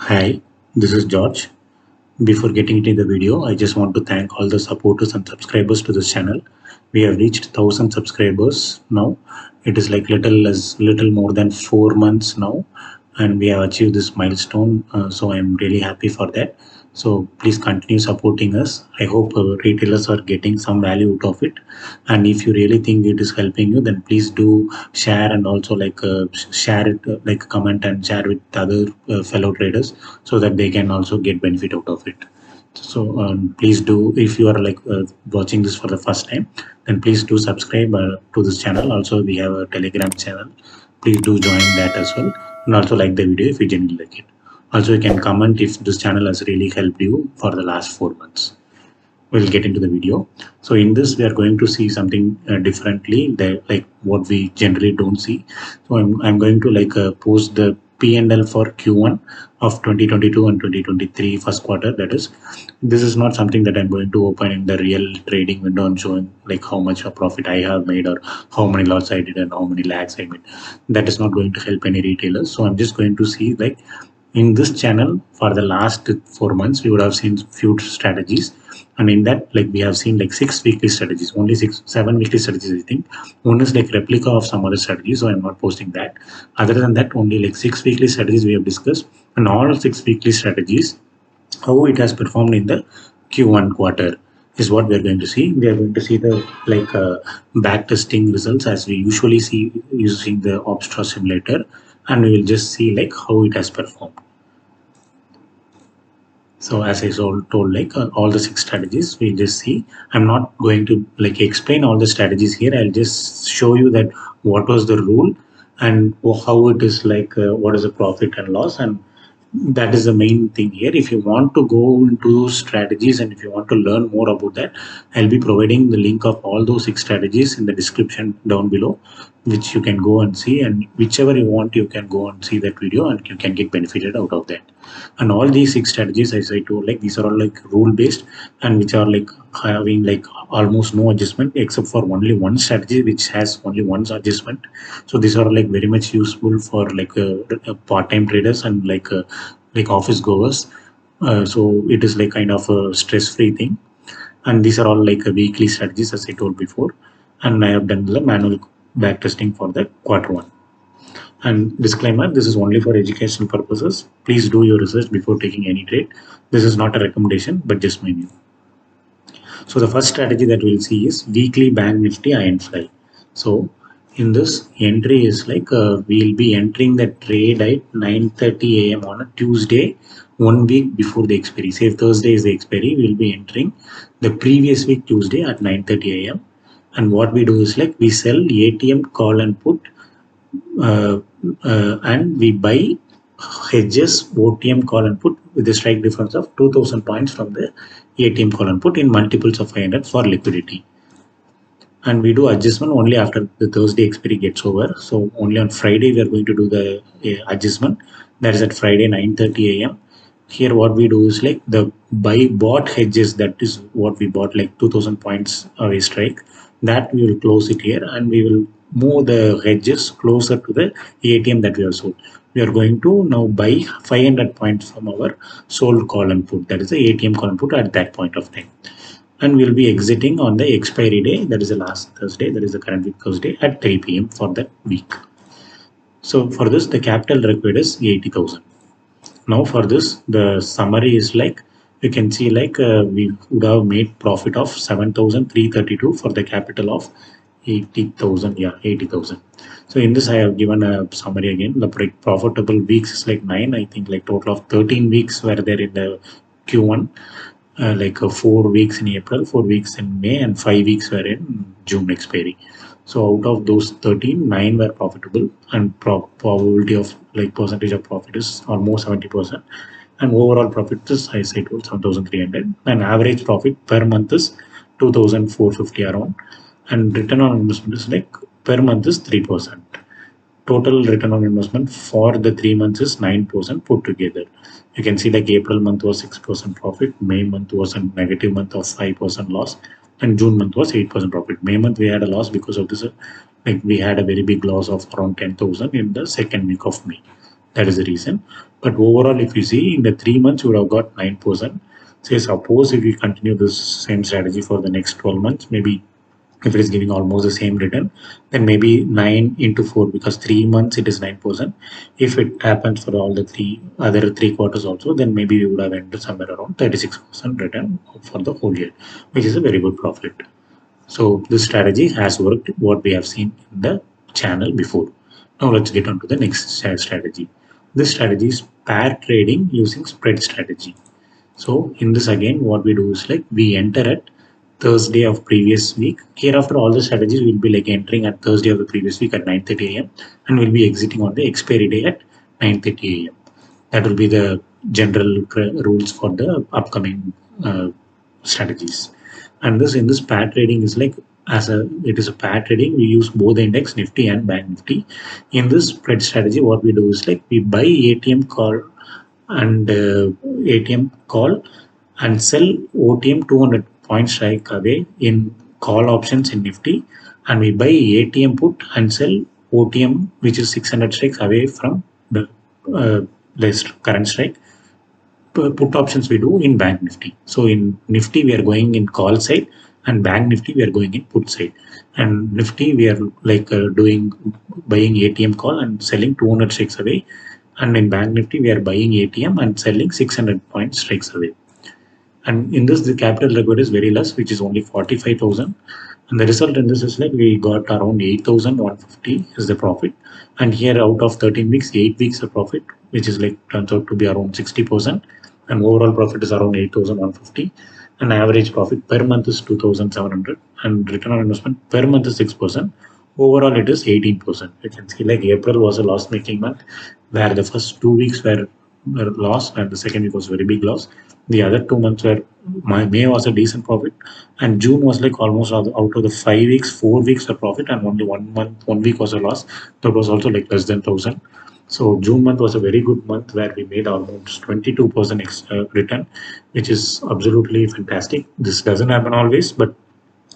Hi, this is George. Before getting into the video, I just want to thank all the supporters and subscribers to this channel. We have reached 1000 subscribers now. It is like little more than 4 months now, and we have achieved this milestone. So I'm really happy for that. So please continue supporting us. I hope retailers are getting some value out of it. And if you really think it is helping you, then please do share and also share it, like comment and share with other fellow traders so that they can also get benefit out of it. So please do, if you are watching this for the first time, then please do subscribe to this channel. Also, we have a Telegram channel. Please do join that as well, and also like the video if you genuinely like it. Also, you can comment if this channel has really helped you for the last 4 months. We'll get into the video. So in this, we are going to see something differently, like what we generally don't see. So I'm going to post the P&L for Q1 of 2022 and 2023 first quarter. That is, this is not something that I'm going to open in the real trading window and showing like how much of profit I have made or how many lots I did and how many lakhs I made. That is not going to help any retailers. So I'm just going to see like in this channel for the last 4 months, we would have seen few strategies, and in that, like we have seen like 6 weekly strategies, only 7 weekly strategies. I think one is like replica of some other strategies, so I'm not posting that. Other than that, only like 6 weekly strategies we have discussed, and all 6 weekly strategies, how it has performed in the Q1 quarter is what we are going to see. We are going to see the back testing results as we usually see using the Obstra simulator, and we will just see like how it has performed. So as I told like all the 6 strategies, we just see. I'm not going to like explain all the strategies here. I'll just show you that what was the rule and how it is what is the profit and loss, and that is the main thing here. If you want to go into strategies and if you want to learn more about that, I'll be providing the link of all those 6 strategies in the description down below, which you can go and see, and whichever you want you can go and see that video and you can get benefited out of that. And all these 6 strategies, as I told, like these are all like rule based and which are like having like almost no adjustment except for only one strategy which has only one adjustment. So these are like very much useful for like part-time traders and like office goers. So it is like kind of a stress-free thing. And these are all like a weekly strategies as I told before. And I have done the manual back testing for the quarter 1. And disclaimer, this is only for educational purposes. Please do your research before taking any trade. This is not a recommendation, but just my view. So the first strategy that we'll see is weekly Bank Nifty Ironfly. So in this entry is we'll be entering the trade at 9:30 a.m. on a Tuesday, 1 week before the expiry. Say if Thursday is the expiry, we'll be entering the previous week Tuesday at 9:30 a.m. And what we do is like we sell ATM call and put, and we buy hedges OTM call and put with a strike difference of 2000 points from the ATM call and put in multiples of 500 for liquidity. And we do adjustment only after the Thursday expiry gets over. So only on Friday we are going to do the adjustment. That is at Friday 9:30 a.m. Here what we do is like the bought hedges, that is what we bought like 2000 points of a strike, that we will close it here and we will move the hedges closer to the ATM that we have sold. We are going to now buy 500 points from our sold call and put, that is the ATM call and put at that point of time. And we'll be exiting on the expiry day, that is the last Thursday, that is the current week Thursday at 3 p.m. for that week. So for this, the capital required is 80,000. Now for this, the summary is like you can see we would have made profit of 7,332 for the capital of 80,000. Yeah, 80,000. So in this I have given a summary again. The profitable weeks is like 9. I think like total of 13 weeks were there in the Q1. 4 weeks in April, 4 weeks in May, and 5 weeks were in June expiry. So out of those 13, 9 were profitable, and probability of like percentage of profit is almost 70%. And overall profit is, as I told, 7,300. And average profit per month is 2,450 around. And return on investment is like per month is 3%. Total return on investment for the 3 months is 9% put together. You can see like April month was 6% profit, May month was a negative month of 5% loss, and June month was 8% profit. May month we had a loss because of this, like we had a very big loss of around 10,000 in the second week of May. That is the reason. But overall, if you see in the 3 months, you would have got 9%. Say, suppose if you continue this same strategy for the next 12 months, maybe if it is giving almost the same return, then maybe 9 into 4, because 3 months it is 9%. If it happens for all the other 3 quarters also, then maybe we would have ended somewhere around 36% return for the whole year, which is a very good profit. So this strategy has worked, what we have seen in the channel before. Now let's get on to the next strategy. This strategy is pair trading using spread strategy. So in this again, what we do is like we enter at Thursday of previous week. Hereafter, all the strategies will be like entering at Thursday of the previous week at 9:30 a.m. and will be exiting on the expiry day at 9:30 a.m. That will be the general rules for the upcoming strategies. And this in this pair trading is like it is a pair trading. We use both the index Nifty and Bank Nifty. In this spread strategy, what we do is like we buy ATM call and ATM call and sell OTM 200 point strike away in call options in Nifty, and we buy ATM put and sell OTM, which is 600 strikes away from the current strike. Put options we do in Bank Nifty. So in Nifty we are going in call side, and Bank Nifty we are going in put side. And Nifty we are like doing buying ATM call and selling 200 strikes away, and in Bank Nifty we are buying ATM and selling 600 point strikes away. And in this the capital required is very less, which is only 45,000. And the result in this is like we got around 8,150 is the profit. And here out of 13 weeks, 8 weeks of profit, which is like turns out to be around 60%. And overall profit is around 8,150. And average profit per month is 2,700. And return on investment per month is 6%. Overall, it is 18%. You can see like April was a loss making month, where the first 2 weeks were loss and the second week was very big loss. The other 2 months were May was a decent profit, and June was like almost out of the 5 weeks, 4 weeks of profit, and only 1 month, 1 week was a loss. That was also like less than 1,000. So June month was a very good month where we made almost 22% return, which is absolutely fantastic. This doesn't happen always, but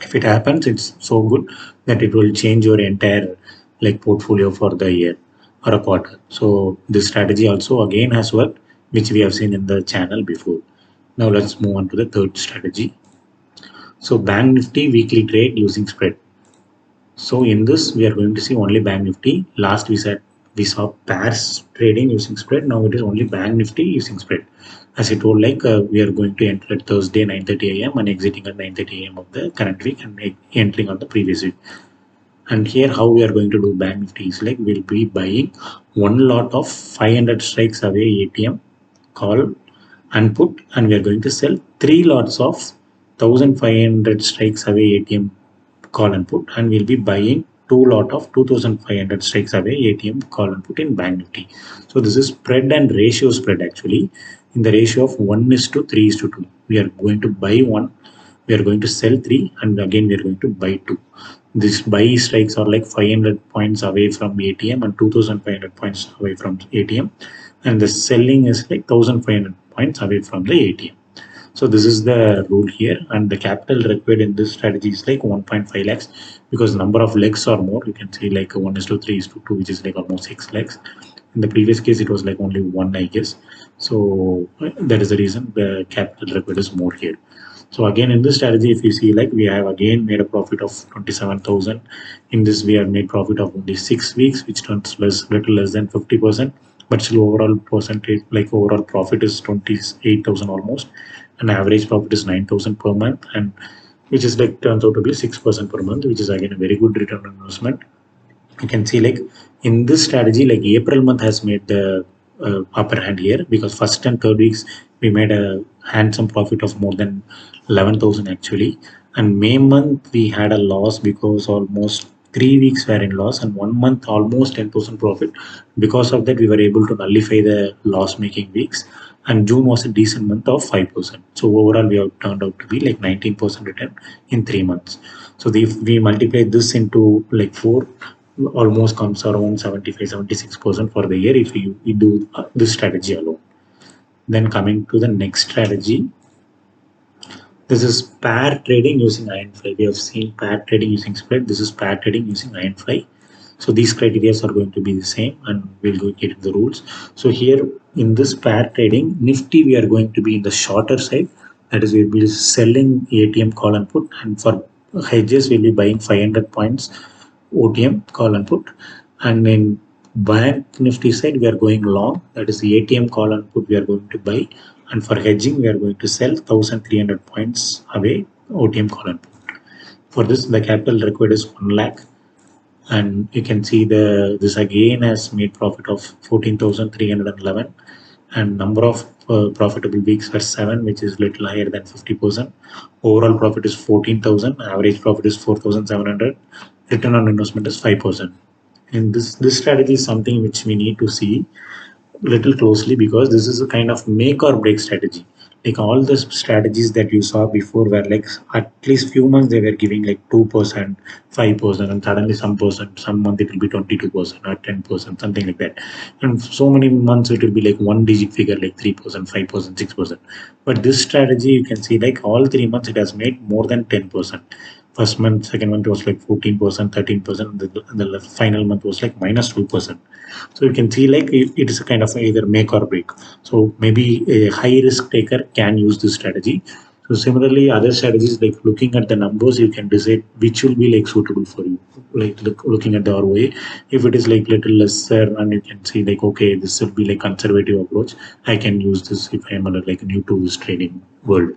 if it happens, it's so good that it will change your entire like portfolio for the year or a quarter. So this strategy also again has worked, which we have seen in the channel before. Now let's move on to the third strategy. So Bank Nifty weekly trade using spread. So in this we are going to see only Bank Nifty. Last we saw pairs trading using spread. Now it is only Bank Nifty using spread. As I told, like we are going to enter at Thursday 9:30 a.m. and exiting at 9:30 a.m. of the current week and entering on the previous week. And here how we are going to do Bank Nifty is like we'll be buying one lot of 500 strikes away ATM call and put, and we are going to sell 3 lots of 1,500 strikes away ATM call and put, and we'll be buying 2 lots of 2,500 strikes away ATM call and put in Bank Nifty. So this is spread and ratio spread actually in the ratio of 1:3:2. We are going to buy 1, we are going to sell 3, and again we are going to buy 2. These buy strikes are like 500 points away from ATM and 2,500 points away from ATM, and the selling is like 1,500 points away from the ATM. So this is the rule here, and the capital required in this strategy is like 1.5 lakhs, because number of legs are more. You can see like 1:3:2, which is like almost 6 legs. In the previous case, it was like only 1, I guess. So that is the reason the capital required is more here. So again, in this strategy, if you see, like we have again made a profit of 27,000. In this, we have made profit of only 6 weeks, which turns little less than 50%. But still, overall percentage, like overall profit is 28,000 almost, and average profit is 9,000 per month, and which is like turns out to be 6% per month, which is again a very good return on investment. You can see like in this strategy, like April month has made the upper hand here, because first and third weeks we made a handsome profit of more than 11,000 actually, and May month we had a loss because almost 3 weeks were in loss, and 1 month almost 10,000 profit. Because of that, we were able to nullify the loss making weeks, and June was a decent month of 5%. So overall we have turned out to be like 19% return in 3 months. So if we multiply this into like 4, almost comes around 75-76% for the year if you do this strategy alone. Then coming to the next strategy, this is pair trading using Ironfly. We have seen pair trading using spread. This is pair trading using Ironfly. So these criteria are going to be the same, and we'll go get the rules. So here in this pair trading, Nifty, we are going to be in the shorter side. That is, we'll be selling ATM call and put, and for hedges, we'll be buying 500 points OTM call and put. And in Bank Nifty side, we are going long. That is the ATM call and put we are going to buy. And for hedging, we are going to sell 1300 points away OTM call and put. For this, the capital required is 1 lakh. And you can see this again has made profit of 14,311, and number of profitable weeks were 7, which is little higher than 50%. Overall profit is 14,000, average profit is 4,700, return on investment is 5%. And this strategy is something which we need to see little closely, because this is a kind of make or break strategy. Like all the strategies that you saw before were like at least few months they were giving like 2%, 5%, and suddenly some month it will be 22% or 10%, something like that. And so many months it will be like one digit figure like 3%, 5%, 6%. But this strategy you can see like all 3 months it has made more than 10%. First month, second month was like 14%, 13%. The final month was like minus 2%. So you can see like it is a kind of either make or break. So maybe a high risk taker can use this strategy. So similarly, other strategies like looking at the numbers, you can decide which will be like suitable for you. Like looking at the ROA, if it is like little lesser, and you can see like okay, this will be like conservative approach. I can use this if I am like new to this trading world.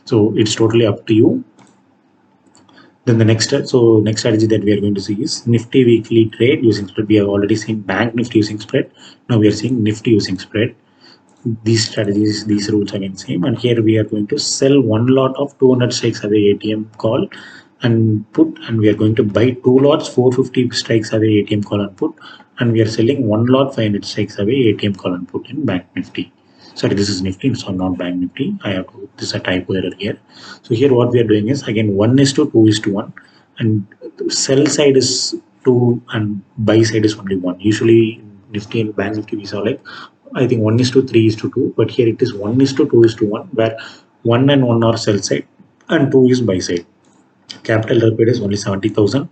So it's totally up to you. Then the next strategy that we are going to see is Nifty weekly trade using spread. We have already seen Bank Nifty using spread. Now we are seeing Nifty using spread. These strategies, these rules again same. And here we are going to sell one lot of 200 strikes away ATM call and put, and we are going to buy 2 lots 450 strikes away ATM call and put, and we are selling 1 lot 500 strikes away ATM call and put in Bank Nifty. Sorry, this is Nifty, so not Bank Nifty. This is a typo error here. So here what we are doing is again 1:2:1, and sell side is 2 and buy side is only 1. Usually Nifty and Bank Nifty we saw like I think 1:3:2, but here it is 1:2:1, where 1 and 1 are sell side and 2 is buy side. Capital required is only 70,000.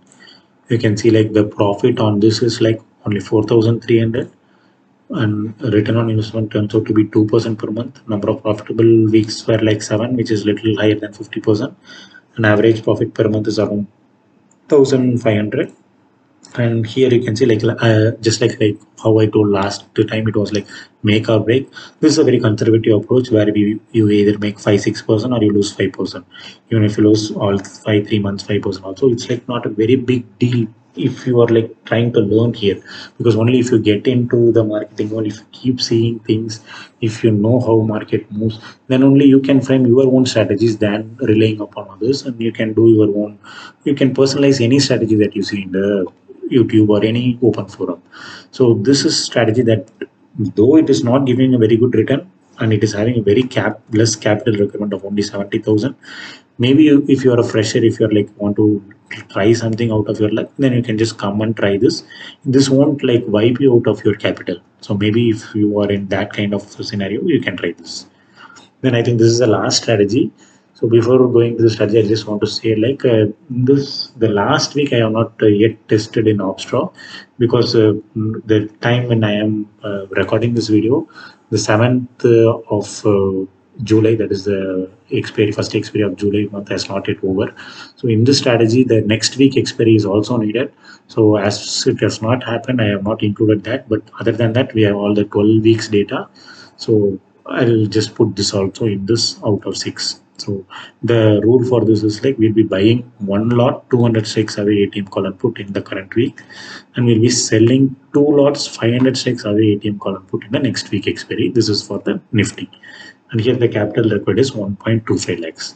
You can see like the profit on this is like only 4,300, and return on investment turns out to be 2% per month. Number of profitable weeks were like 7, which is little higher than 50%, and average profit per month is around 1,500. And here you can see like just like how I told last time, it was like make or break. This is a very conservative approach where you either make 5-6% or you lose 5%. Even if you lose all 3 months 5% also, it's like not a very big deal if you are like trying to learn here, because only if you get into the marketing, or if you keep seeing things, if you know how market moves, then only you can frame your own strategies than relying upon others, and you can do your own. You can personalize any strategy that you see in the YouTube or any open forum. So this is strategy that, though it is not giving a very good return and it is having a very less capital requirement of only 70,000, maybe if you are a fresher, if you are like want to try something out of your luck, then you can just come and try this. This won't like wipe you out of your capital. So maybe if you are in that kind of scenario, you can try this. Then I think this is the last strategy. So before going to the strategy, I just want to say like the last week I have not yet tested in Opstraw, because the time when I am recording this video, the 7th of July, that is the first expiry of July month, has not yet over. So in this strategy, the next week expiry is also needed. So as it has not happened, I have not included that. But other than that, we have all the 12 weeks data. So I'll just put this also in this out of 6. So the rule for this is like we'll be buying 1 lot 200 strikes away ATM call and put in the current week, and we'll be selling 2 lots 500 strikes away ATM call and put in the next week expiry. This is for the Nifty, and here the capital required is 1.25 lakhs.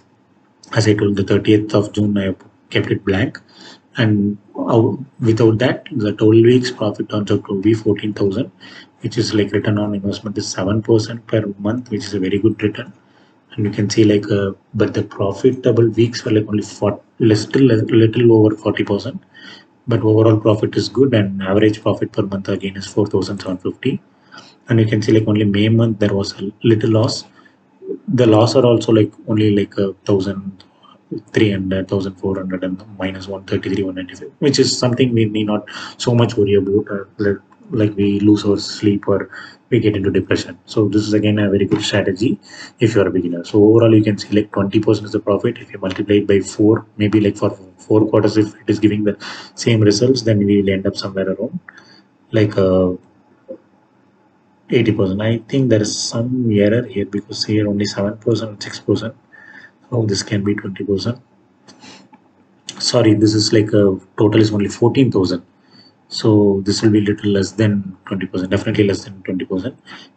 As I told, the 30th of June I have kept it blank, and without that the 12 weeks profit turns out to be 14,000, which is like return on investment is 7% per month, which is a very good return. And you can see like but the profitable weeks were like only little over 40%, but overall profit is good, and average profit per month again is 4,750. And you can see like only May month there was a little loss. The loss are also like only like 1,000 300, 1400 and minus 133, 195, which is something we need not so much worry about, like we lose our sleep or we get into depression. So this is again a very good strategy if you're a beginner. So overall, you can see like 20% is the profit. If you multiply it by 4, maybe like for 4 quarters, if it is giving the same results, then we will end up somewhere around like 80%. I think there is some error here because here only 7%, 6%. Oh, this can be 20%. Sorry, this is like a total is only 14,000. So this will be little less than 20%, definitely less than 20%.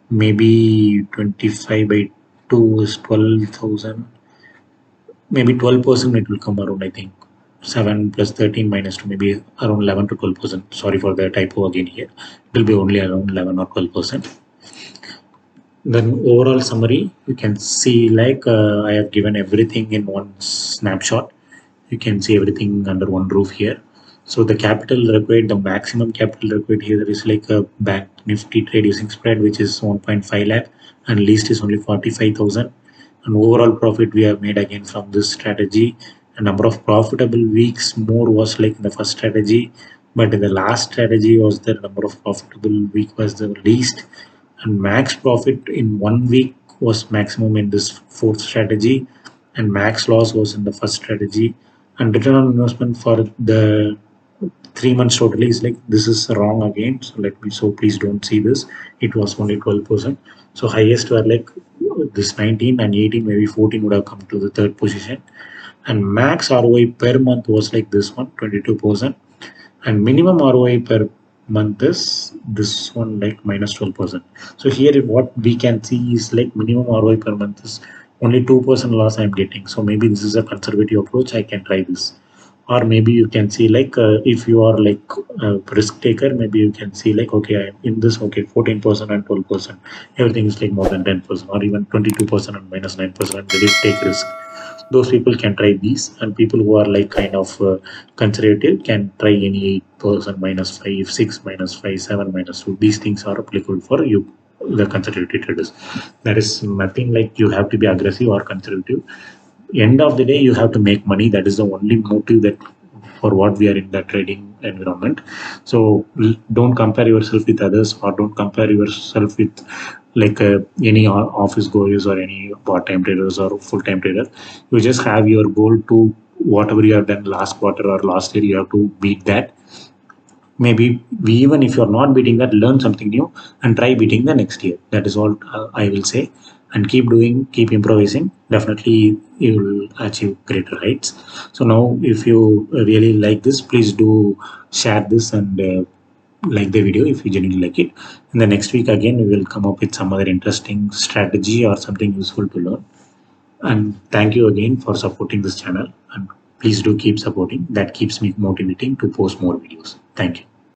Maybe 25 by 2 is 12,000. Maybe 12% it will come around, I think. 7 plus 13 minus 2, maybe around 11 to 12%. Sorry for the typo again here. It will be only around 11 or 12%. Then overall summary, you can see like I have given everything in one snapshot. You can see everything under one roof here. So the capital required, the maximum capital required here is like a bank Nifty trade using spread, which is 1.5 lakh, and least is only 45,000. And overall profit we have made again from this strategy. A number of profitable weeks more was like in the first strategy, but in the last strategy was the number of profitable week was the least, and max profit in 1 week was maximum in this fourth strategy, and max loss was in the first strategy. And return on investment for the 3 months totally is like this is wrong again. So let me, so please don't see this. It was only 12%. So highest were like this 19 and 18, maybe 14 would have come to the third position. And max ROI per month was like this one, 22%. And minimum ROI per month is this one, like minus 12%. So here what we can see is like minimum ROI per month is only 2% loss I'm getting. So maybe this is a conservative approach. I can try this. Or maybe you can see like if you are like a risk taker, maybe you can see like, okay, I'm in this, okay, 14% and 12%, everything is like more than 10%, or even 22% and minus 9%, will take risk. Those people can try these, and people who are like kind of conservative can try any 8%, minus 5, 6, minus 5, 7, minus 2. These things are applicable for you, the conservative traders. There is nothing like you have to be aggressive or conservative. End of the day, you have to make money. That is the only motive that for what we are in the trading environment. So don't compare yourself with others, or don't compare yourself with like any office goers or any part-time traders or full-time trader. You just have your goal to whatever you have done last quarter or last year, you have to beat that. Maybe we, even if you're not beating that, learn something new and try beating the next year. That is all I will say. And keep doing, keep improvising, definitely you will achieve greater heights. So now if you really like this, please do share this and like the video if you genuinely like it. In the next week again we will come up with some other interesting strategy or something useful to learn. And thank you again for supporting this channel, and please do keep supporting. That keeps me motivating to post more videos. Thank you.